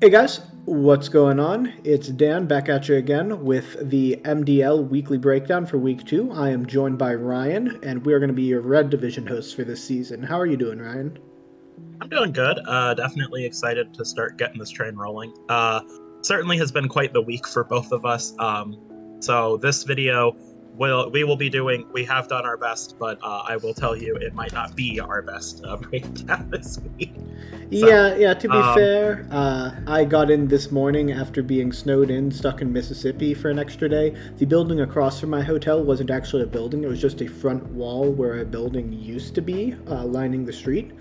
Hey guys, what's going on? It's Dan back at you again with the MDL weekly breakdown for week 2. I am joined by Ryan, and we are going to be your Red Division hosts for this season. How are you doing, Ryan? I'm doing good. Definitely excited to start getting this train rolling. Certainly has been quite the week for both of us. So this video we will be doing. We have done our best, but I will tell you it might not be our best breakdown this week. So, Yeah, to be um, fair, I got in this morning after being snowed in, stuck in Mississippi for an extra day. The building across from my hotel wasn't actually a building, it was just a front wall where a building used to be, lining the street.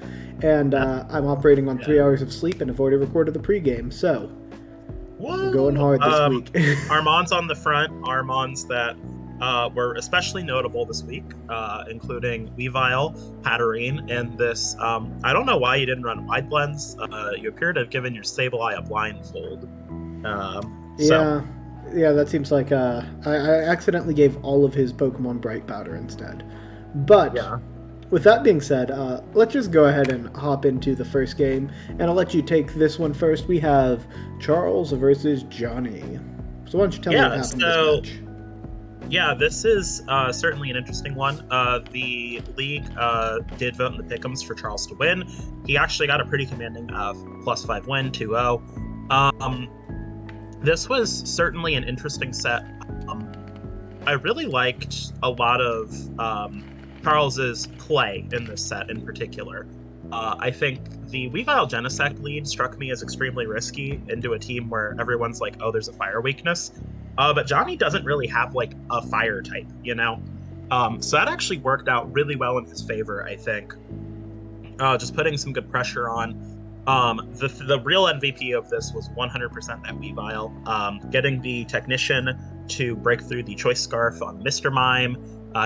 And I'm operating on 3 hours of sleep and have already recorded the pregame, so we're going woo! hard this week. Armand's on the front. Armands that were especially notable this week, including Weavile, Hatterene, and this. I don't know why you didn't run wide blends. You appear to have given your Sableye a blindfold. So Yeah, that seems like I accidentally gave all of his Pokemon Bright Powder instead. But yeah, with that being said, let's just go ahead and hop into the first game, and I'll let you take this one first. We have Charles versus Johnny. So why don't you tell me what yeah. happened in this match? Yeah, this is certainly an interesting one. The league did vote in the pick'ems for Charles to win. He actually got a pretty commanding +5 win, 2-0. This was certainly an interesting set. I really liked a lot of Charles's play in this set in particular. I think the Weavile Genesect lead struck me as extremely risky into a team where everyone's like, oh, there's a fire weakness. But Johnny doesn't really have like a fire type, you know? So that actually worked out really well in his favor, I think. Just putting some good pressure on. The real MVP of this was 100% that Weavile. Getting the Technician to break through the Choice Scarf on Mr. Mime,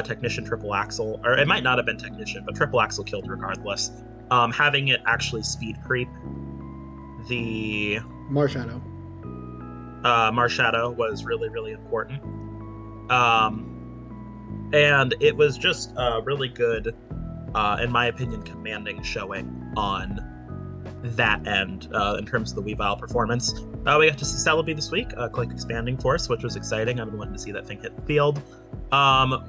Technician Triple Axle, or it might not have been Technician, but Triple Axle killed regardless. Having it actually speed creep the Marshadow. Marshadow was really, really important. And it was just really good, in my opinion, commanding showing on that end in terms of the Weavile performance. We got to see Celebi this week, click Expanding Force, which was exciting. I've been wanting to see that thing hit the field.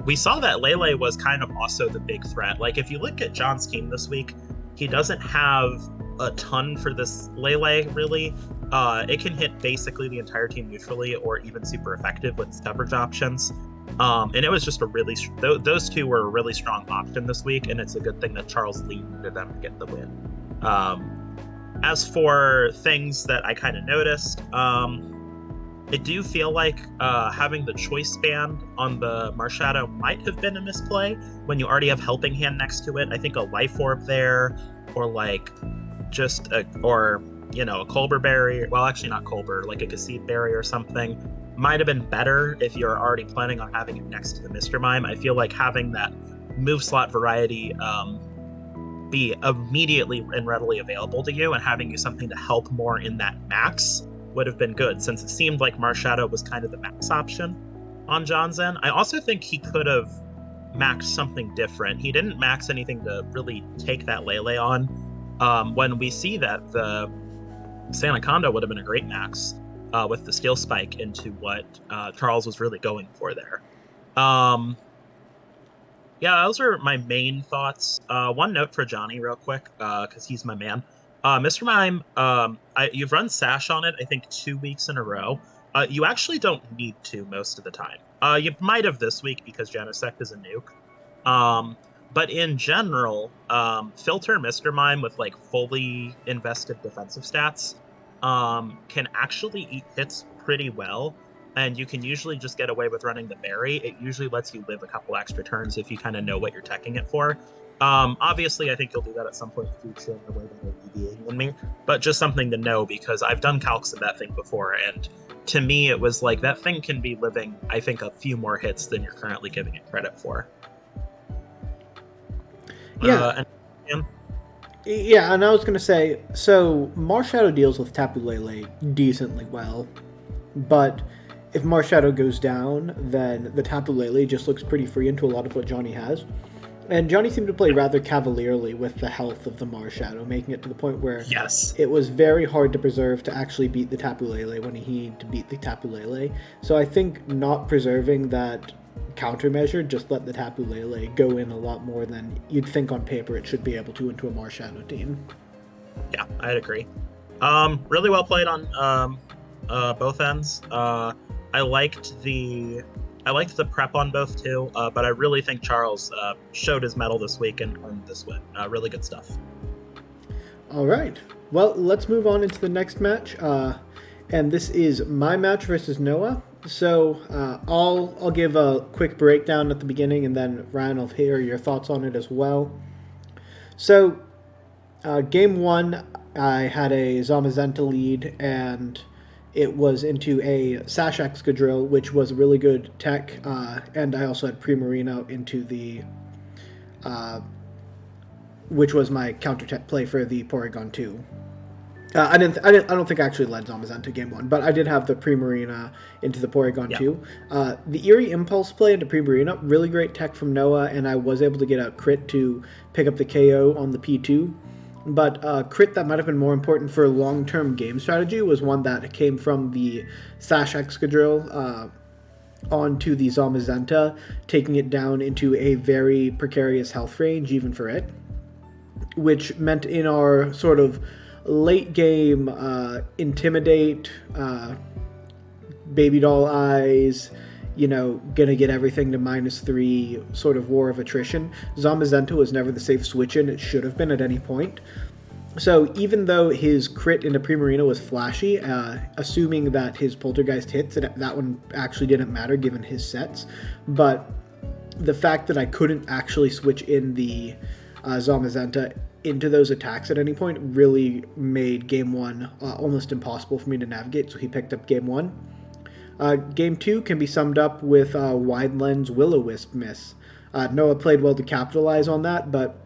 We saw that Lele was kind of also the big threat. Like, if you look at John's team this week, he doesn't have a ton for this Lele, really. It can hit basically the entire team neutrally or even super effective with coverage options. And it was just a really those two were a really strong option this week, and it's a good thing that Charles leaned into them to get the win. As for things that I kind of noticed, I do feel like having the choice band on the Marshadow might have been a misplay when you already have Helping Hand next to it. I think a Life Orb there, or like just a Colbur Berry. Well, actually not Colbur, like a Cassid Berry or something might have been better if you're already planning on having it next to the Mr. Mime. I feel like having that move slot variety be immediately and readily available to you and having you something to help more in that max would have been good, since it seemed like Marshadow was kind of the max option on John's end. I also think he could have maxed something different. He didn't max anything to really take that Lele on. When we see that the Sanaconda would have been a great max with the Steel Spike into what Charles was really going for there. Yeah, those are my main thoughts. One note for Johnny, real quick, because he's my man. Mr. Mime, you've run Sash on it, I think, 2 weeks in a row. You actually don't need to most of the time. You might have this week because Genesect is a nuke. But in general, filter Mr. Mime with like fully invested defensive stats can actually eat hits pretty well. And you can usually just get away with running the berry. It usually lets you live a couple extra turns if you kind of know what you're teching it for. Obviously, I think you'll do that at some point in the future in the way that you're EDing in me, but just something to know because I've done calcs of that thing before, and to me, it was like that thing can be living, I think, a few more hits than you're currently giving it credit for. Yeah. Yeah, and I was going to say, so Marshadow deals with Tapu Lele decently well, but if Marshadow goes down, then the Tapu Lele just looks pretty free into a lot of what Johnny has. And Johnny seemed to play rather cavalierly with the health of the Mars Shadow, making it to the point where Yes. it was very hard to preserve to actually beat the Tapu Lele when he needed to beat the Tapu Lele. So I think not preserving that countermeasure just let the Tapu Lele go in a lot more than you'd think on paper it should be able to into a Mars Shadow team. Yeah, I'd agree. Really well played on both ends. I liked the prep on both too, but I really think Charles showed his mettle this week and earned this win. Really good stuff. All right. Well, let's move on into the next match, and this is my match versus Noah. So I'll give a quick breakdown at the beginning, and then Ryan will hear your thoughts on it as well. So game one, I had a Zamazenta lead, and it was into a Sash Excadrill, which was a really good tech, and I also had Primarina into the, which was my counter tech play for the Porygon 2. I don't think I actually led Zamazenta game one, but I did have the Primarina into the Porygon 2. The Eerie Impulse play into Primarina, really great tech from Noah, and I was able to get a crit to pick up the KO on the P2. But crit that might have been more important for long-term game strategy was one that came from the Sash Excadrill onto the Zamazenta, taking it down into a very precarious health range, even for it, which meant in our sort of late game intimidate, baby doll eyes, gonna get everything to -3 sort of war of attrition. Zamazenta was never the safe switch in it should have been at any point. So even though his crit into Primarina was flashy, assuming that his Poltergeist hits, that one actually didn't matter given his sets. But the fact that I couldn't actually switch in the Zamazenta into those attacks at any point really made game one almost impossible for me to navigate, so he picked up game one. Game two can be summed up with Wide Lens Will-O-Wisp miss. Noah played well to capitalize on that, but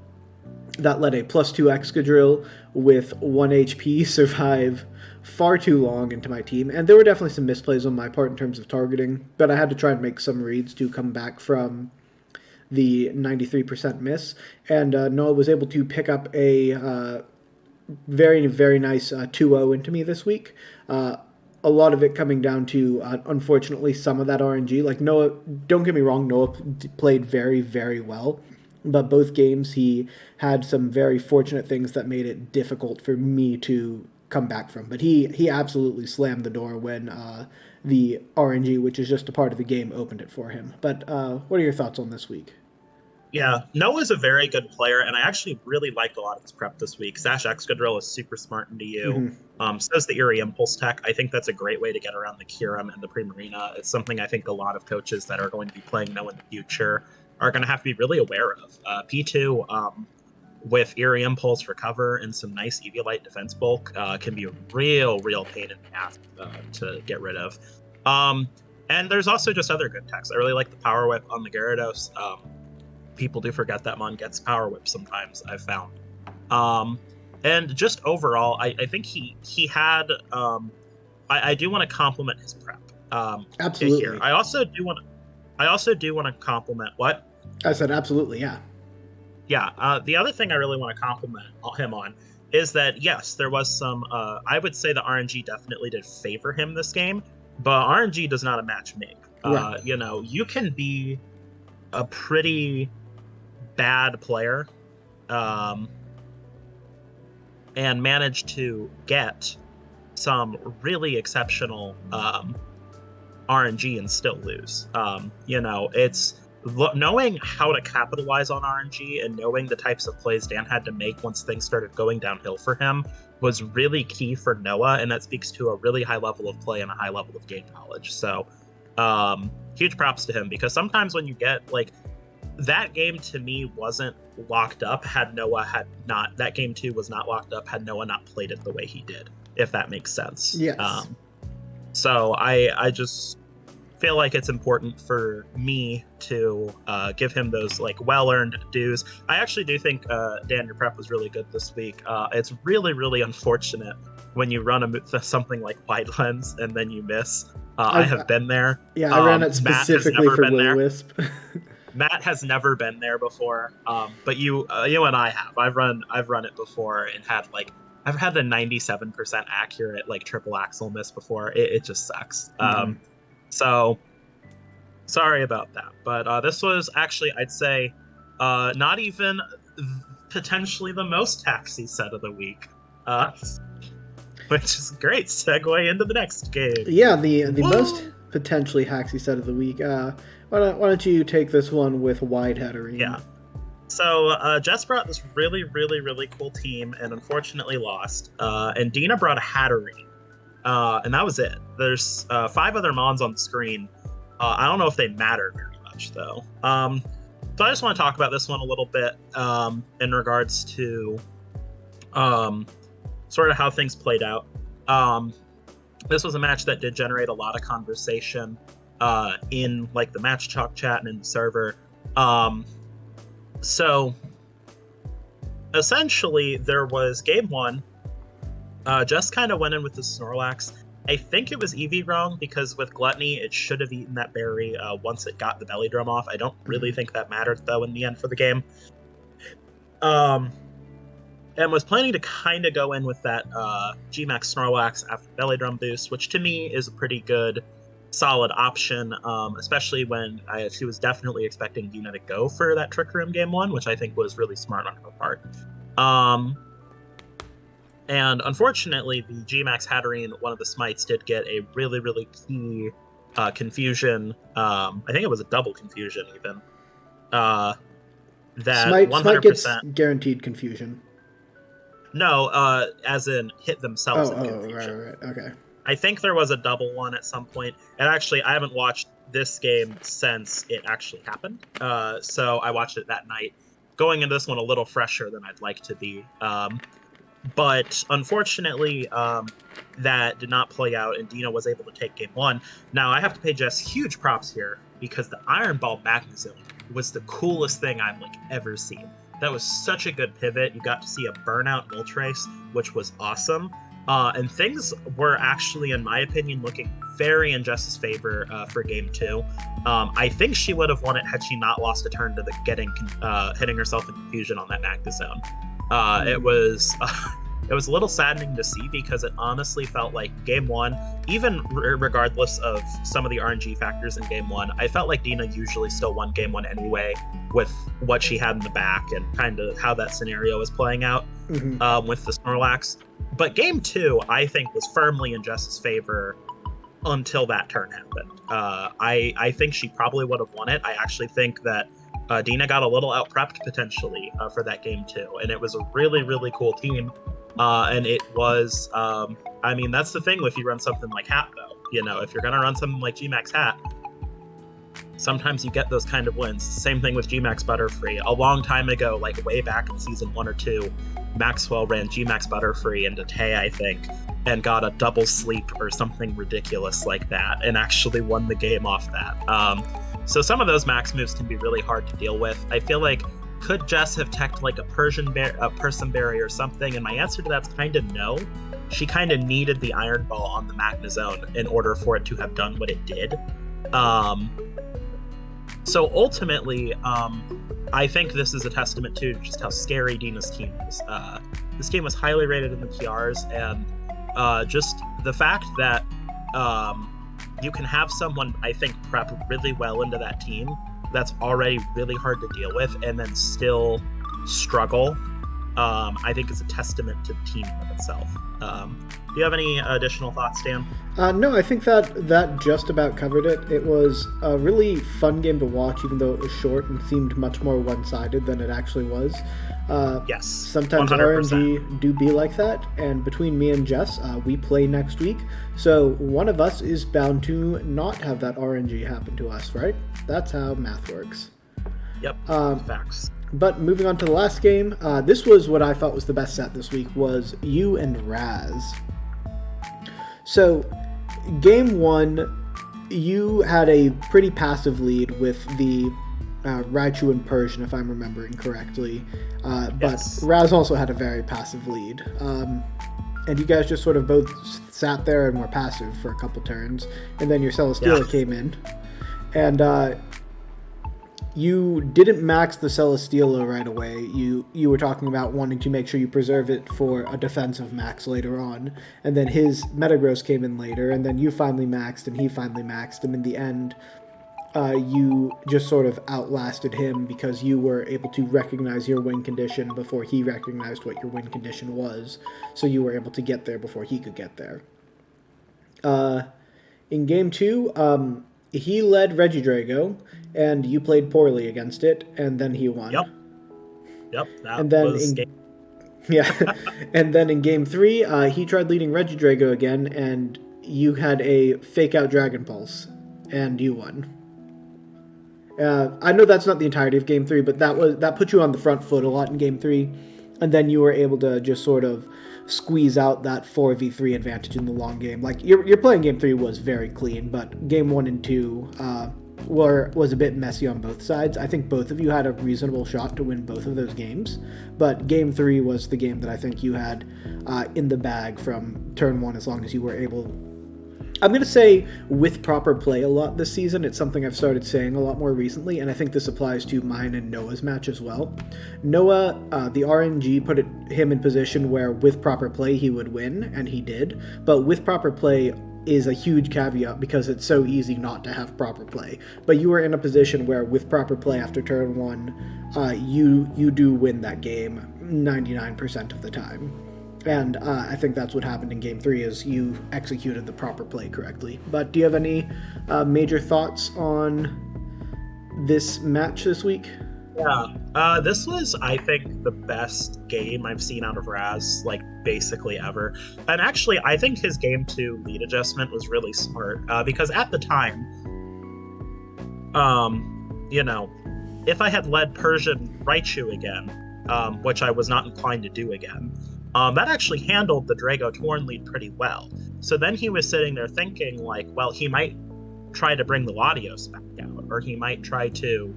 that let a +2 Excadrill with 1 HP survive far too long into my team, and there were definitely some misplays on my part in terms of targeting, but I had to try and make some reads to come back from the 93% miss, and Noah was able to pick up a very, very nice 2-0 into me this week. A lot of it coming down to, unfortunately, some of that RNG. Like, Noah, don't get me wrong, Noah played very, very well. But both games, he had some very fortunate things that made it difficult for me to come back from. But he absolutely slammed the door when the RNG, which is just a part of the game, opened it for him. But what are your thoughts on this week? Yeah, Noah's a very good player, and I actually really liked a lot of his prep this week. Sash Excadrill is super smart into you. So is the Eerie Impulse tech. I think that's a great way to get around the Kyurem and the Primarina. It's something I think a lot of coaches that are going to be playing Noah in the future are going to have to be really aware of. P2 with Eerie Impulse for cover and some nice Eviolite defense bulk can be a real pain in the ass to get rid of. And there's also just other good techs. I really like the Power Whip on the Gyarados. People do forget that Mon gets Power Whip sometimes, I've found. And just overall, I think he had... I do want to compliment his prep. Absolutely. Here. I also do want to compliment... What? I said absolutely, yeah. Yeah, the other thing I really want to compliment him on is that, yes, there was some... I would say the RNG definitely did favor him this game, but RNG does not a match make. Right. You can be a pretty bad player and manage to get some really exceptional RNG and still lose. It's knowing how to capitalize on RNG and knowing the types of plays Dan had to make once things started going downhill for him was really key for Noah, and that speaks to a really high level of play and a high level of game knowledge. So huge props to him, because sometimes when you get that game to me wasn't locked up had Noah had not, that game 2 was not locked up had Noah not played it the way he did, if that makes sense. Yes. So I just feel like it's important for me to give him those well-earned dues. I actually do think Dan, your prep was really good this week. It's really unfortunate when you run something like Wide Lens and then you miss. I have been there. Yeah, I ran it specifically for Will-O-Wisp. Matt has never been there before, but you and I have. I've run it before and had like I've had a 97% accurate like triple axle miss before. It just sucks. Mhm. So sorry about that. But this was actually, I'd say, not even potentially the most taxi set of the week, uh, which is a great segue into the next game. Yeah, the most Woo! potentially hacksy set of the week. Why don't you take this one with wide headering? Yeah. So Jess brought this really, really, really cool team, and unfortunately lost. And Dina brought a Hattery, and that was it. There's 5 other mons on the screen. I don't know if they matter very much though. So I just want to talk about this one a little bit in regards to sort of how things played out. This was a match that did generate a lot of conversation in like the match talk chat and in the server. So essentially, there was game 1. Jess kind of went in with the Snorlax. I think it was Eevee wrong because with Gluttony, it should have eaten that berry once it got the belly drum off. I don't really think that mattered though in the end for the game. And was planning to kind of go in with that Gmax Snorlax after belly drum boost, which to me is a pretty good, solid option, especially when she was definitely expecting Dina to go for that Trick Room game 1, which I think was really smart on her part. And unfortunately, the Gmax Hatterene, one of the smites, did get a really, really key confusion. I think it was a double confusion even. That Smite 100%. gets guaranteed confusion. No, as in hit themselves in confusion. Right, okay. I think there was a double one at some point. And actually, I haven't watched this game since it actually happened. So I watched it that night. Going into this one a little fresher than I'd like to be. But unfortunately, that did not play out, and Dino was able to take game 1. Now, I have to pay Jess huge props here, because the Iron Ball Magnezone was the coolest thing I've ever seen. That was such a good pivot. You got to see a burnout Moltres, which was awesome. And things were actually, in my opinion, looking very in Jess's favor for game 2. I think she would have won it had she not lost a turn to the hitting herself in confusion on that Magnezone. It was a little saddening to see because it honestly felt like game 1, even regardless of some of the RNG factors in game 1, I felt like Dina usually still won game 1 anyway with what she had in the back and kind of how that scenario was playing out with the Snorlax. But game 2, I think, was firmly in Jess's favor until that turn happened. I think she probably would have won it. I actually think that Dina got a little out-prepped potentially for that game 2, and it was a really, really cool team. And it was, I mean, that's the thing if you run something like Hat, though. You know, if you're going to run something like Gmax Hat, sometimes you get those kind of wins. Same thing with Gmax Butterfree. A long time ago, like way back in season 1 or 2, Maxwell ran Gmax Butterfree into Tay, I think, and got a double sleep or something ridiculous like that, and actually won the game off that. So some of those max moves can be really hard to deal with. I feel like, could Jess have teched like a Person Berry or something? And my answer to that's kind of no. She kind of needed the Iron Ball on the Magnezone in order for it to have done what it did. So ultimately, I think this is a testament to just how scary Dina's team is. This team was highly rated in the PRs, and just the fact that you can have someone, I think, prep really well into that team that's already really hard to deal with and then still struggle, I think is a testament to the team in itself. Do you have any additional thoughts, Dan? No, I think that just about covered it. It was a really fun game to watch, even though it was short and seemed much more one-sided than it actually was. Yes, sometimes 100%. RNG do be like that, and between me and Jess, we play next week, so one of us is bound to not have that RNG happen to us, right? That's how math works. Yep, facts. But moving on to the last game, this was what I thought was the best set this week, was you and Raz. So, game 1, you had a pretty passive lead with the Raichu and Persian, if I'm remembering correctly. Yes. But Raz also had a very passive lead. And you guys just sort of both sat there and were passive for a couple turns. And then your Celesteela came in. And you didn't max the Celesteela right away. You were talking about wanting to make sure you preserve it for a defensive max later on, and then his Metagross came in later, and then you finally maxed, and he finally maxed, and in the end, you just sort of outlasted him because you were able to recognize your win condition before he recognized what your win condition was, so you were able to get there before he could get there. In game two, he led Regidrago, and you played poorly against it, and then he won. Yep, that and then was game. Yeah, and then in game three, he tried leading Regidrago again, and you had a fake out Dragon Pulse, and you won. I know that's not the entirety of game three, but that put you on the front foot a lot in game three, and then you were able to just sort of squeeze out that 4v3 advantage in the long game. Like, your playing game three was very clean, but game one and two was a bit messy on both sides. I think both of you had a reasonable shot to win both of those games, but game three was the game that I think you had in the bag from turn one, as long as you were able. I'm going to say with proper play a lot this season. It's something I've started saying a lot more recently, and I think this applies to mine and Noah's match as well. Noah, the RNG put him in position where with proper play he would win, and he did, but with proper play is a huge caveat because it's so easy not to have proper play. But you were in a position where with proper play after turn one, you do win that game 99% of the time. And I think that's what happened in Game 3 is you executed the proper play correctly. But do you have any major thoughts on this match this week? Yeah, this was, I think, the best game I've seen out of Raz, like, basically ever. And actually, I think his Game 2 lead adjustment was really smart, because at the time, if I had led Persian Raichu again, which I was not inclined to do again, that actually handled the Drago Torn lead pretty well. So then he was sitting there thinking, like, well, he might try to bring the Latios back out, or he might try to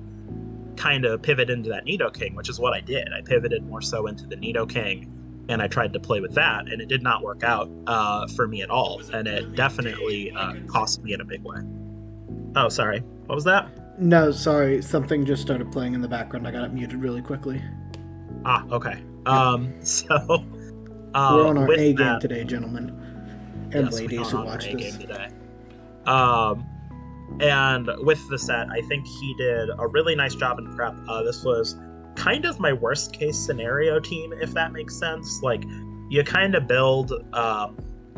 kind of pivot into that Nidoking, which is what I did. I pivoted more so into the Nidoking, and I tried to play with that, and it did not work out for me at all, and it definitely cost me in a big way. Oh, sorry. What was that? No, sorry. Something just started playing in the background. I got it muted really quickly. Ah, okay. So... we're on our A game today, gentlemen and ladies who watch this. Today. And with the set, I think he did a really nice job in prep. This was kind of my worst case scenario team, if that makes sense. Like, you kind of build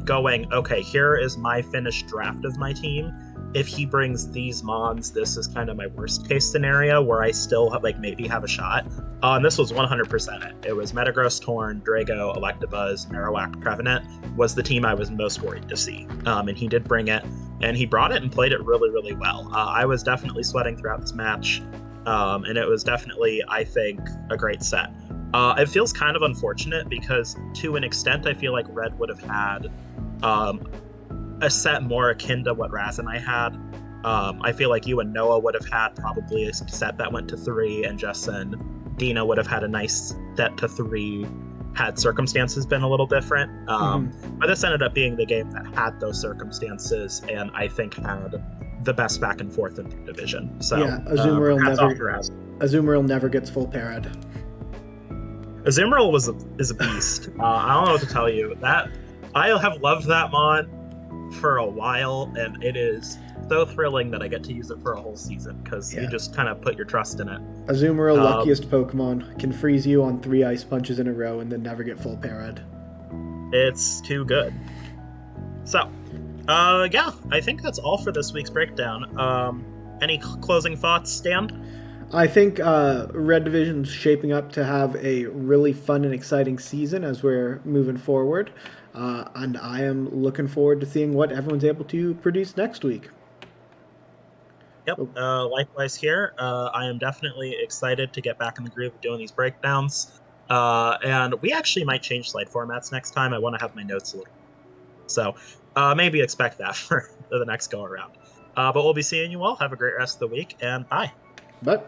going, okay, here is my finished draft of my team. If he brings these mons, this is kind of my worst case scenario where I still have, like, maybe have a shot. And this was 100% it. It was Metagross, Torn, Drago, Electabuzz, Marowak, Prevenant was the team I was most worried to see. And he did bring it, and he brought it and played it really, really well. I was definitely sweating throughout this match, and it was definitely, I think, a great set. It feels kind of unfortunate because, to an extent, I feel like Red would have had a set more akin to what Raz and I had. I feel like you and Noah would have had probably a set that went to 3, and Jess and Dino would have had a nice set to 3 had circumstances been a little different. But this ended up being the game that had those circumstances, and I think had the best back and forth in the division. So yeah, Azumarill never gets full parad. Azumarill is a beast. I don't know what to tell you. That I have loved that mon for a while, and it is so thrilling that I get to use it for a whole season because you just kind of put your trust in it. Azumarill, luckiest Pokemon, can freeze you on 3 ice punches in a row and then never get full parad. It's too good. So, yeah, I think that's all for this week's breakdown. Any closing thoughts, Stan? I think Red Division's shaping up to have a really fun and exciting season as we're moving forward. And I am looking forward to seeing what everyone's able to produce next week. Yep, likewise here. I am definitely excited to get back in the groove of doing these breakdowns. And we actually might change slide formats next time. I want to have my notes a little. So maybe expect that for the next go around. But we'll be seeing you all. Have a great rest of the week, and bye. Bye.